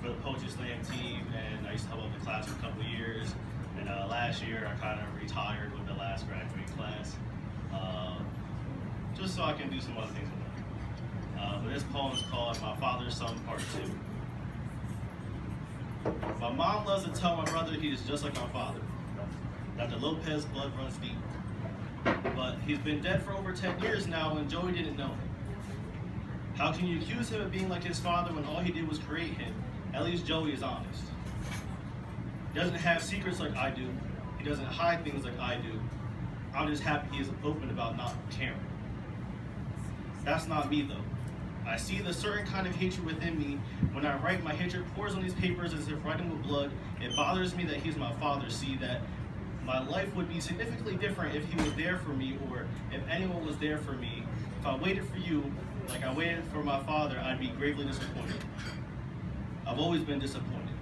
for the Poetry Slam team, and I used to help out the class for a couple of years. And last year, I kind of retired with the last graduating class, just so I can do some other things with it. But this poem is called My Father's Son Part 2. My mom loves to tell my brother he is just like my father, that the Lopez blood runs deep. But he's been dead for over 10 years now, and Joey didn't know him. How can you accuse him of being like his father when all he did was create him? At least Joey is honest. He doesn't have secrets like I do. He doesn't hide things like I do. I'm just happy he is open about not caring. That's not me though. I see the certain kind of hatred within me. When I write, my hatred pours on these papers as if writing with blood. It bothers me that he's my father. See that my life would be significantly different if he was there for me, or if anyone was there for me. If I waited for you, like I waited for my father, I'd be gravely disappointed. I've always been disappointed.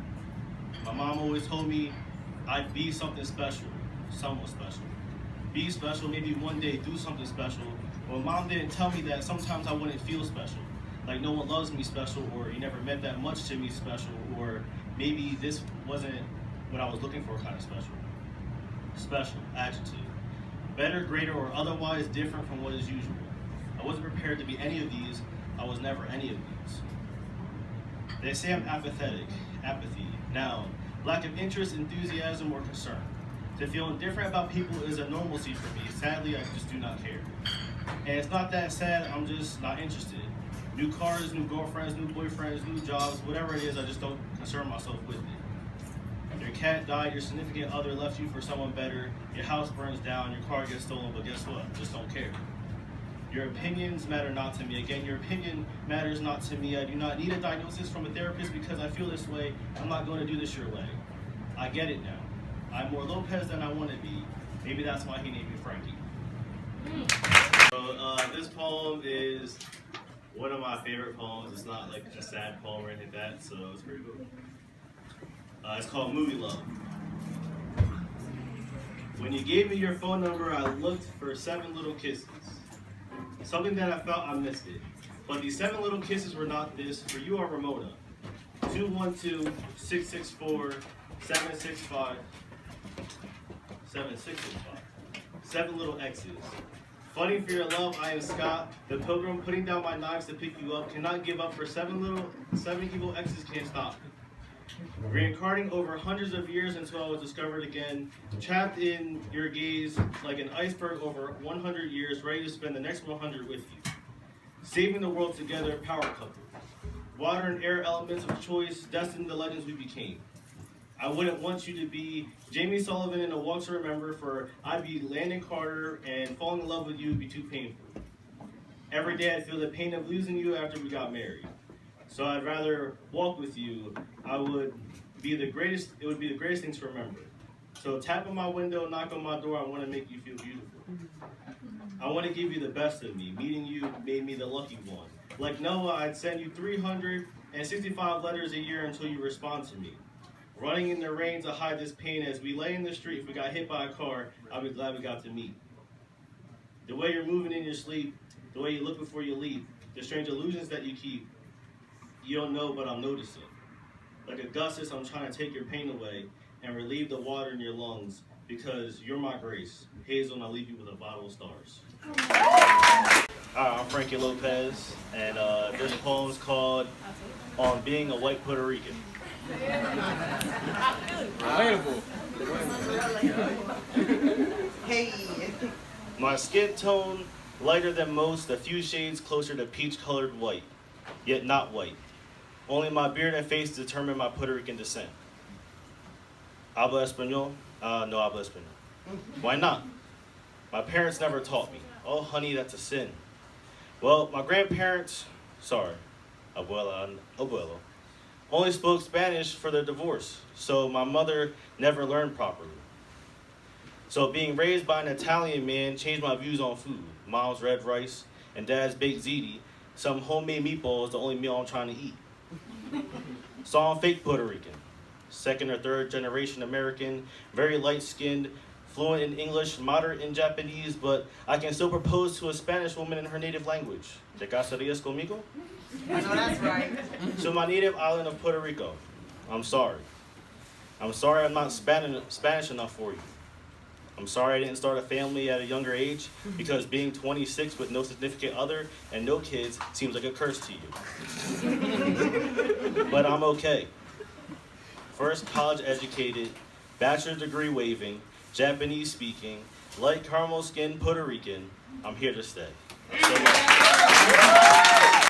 My mom always told me I'd be something special, someone special. Be special, maybe one day do something special. Well, mom didn't tell me that sometimes I wouldn't feel special. Like no one loves me special, or you never meant that much to me special, or maybe this wasn't what I was looking for kind of special. Special, adjective. Better, greater, or otherwise different from what is usual. I wasn't prepared to be any of these. I was never any of these. They say I'm apathetic. Apathy. Noun. Lack of interest, enthusiasm, or concern. To feel indifferent about people is a normalcy for me. Sadly, I just do not care. And it's not that sad, I'm just not interested. New cars, new girlfriends, new boyfriends, new jobs, whatever it is, I just don't concern myself with it. Your cat died, your significant other left you for someone better, your house burns down, your car gets stolen, but guess what? Just don't care. Your opinions matter not to me. Again, your opinion matters not to me. I do not need a diagnosis from a therapist because I feel this way. I'm not going to do this your way. I get it now. I'm more Lopez than I want to be. Maybe that's why he named me Frankie. So this poem is one of my favorite poems. It's not like a sad poem or anything like that, so it's pretty cool. It's called Movie Love. When you gave me your phone number, I looked for 7 little kisses. Something that I felt I missed it. But these 7 little kisses were not this, for you are Ramona. 212-664-765. 7665. 7 little X's. Fighting for your love, I am Scott, the pilgrim, putting down my knives to pick you up. Cannot give up, for 7 evil X's can't stop me. Reincarnating over hundreds of years until I was discovered again, trapped in your gaze like an iceberg over 100 years, ready to spend the next 100 with you. Saving the world together, power couple. Water and air elements of choice, destined the legends we became. I wouldn't want you to be Jamie Sullivan in A Walk to Remember, for I'd be Landon Carter, and falling in love with you would be too painful. Every day I'd feel the pain of losing you after we got married. So I'd rather walk with you. It would be the greatest thing to remember. So tap on my window, knock on my door, I want to make you feel beautiful. I want to give you the best of me. Meeting you made me the lucky one. Like Noah, I'd send you 365 letters a year until you respond to me. Running in the rain to hide this pain as we lay in the street. If we got hit by a car, I'll be glad we got to meet. The way you're moving in your sleep, the way you look before you leave, the strange illusions that you keep. You don't know, but I'm noticing. Like Augustus, I'm trying to take your pain away and relieve the water in your lungs, because you're my grace. Hazel, and I'll leave you with a bottle of stars. Hi, I'm Frankie Lopez, and this poem's called On Being a White Puerto Rican. Relatable. Hey. My skin tone lighter than most, a few shades closer to peach-colored white, yet not white. Only my beard and face determine my Puerto Rican descent. Habla español? No habla español. Why not? My parents never taught me. Oh, honey, that's a sin. Well, my grandparents, abuela and abuelo, only spoke Spanish for their divorce, so my mother never learned properly. So being raised by an Italian man changed my views on food. Mom's red rice and dad's baked ziti, some homemade meatballs, the only meal I'm trying to eat. So I'm fake Puerto Rican, 2nd or 3rd generation American, very light-skinned, fluent in English, moderate in Japanese, but I can still propose to a Spanish woman in her native language. ¿Te casarías conmigo? I know that's right. To my native island of Puerto Rico. I'm sorry. I'm sorry I'm not Spanish enough for you. I'm sorry I didn't start a family at a younger age because being 26 with no significant other and no kids seems like a curse to you. But I'm okay. First college educated, bachelor degree waving, Japanese speaking, light caramel skinned Puerto Rican, I'm here to stay. So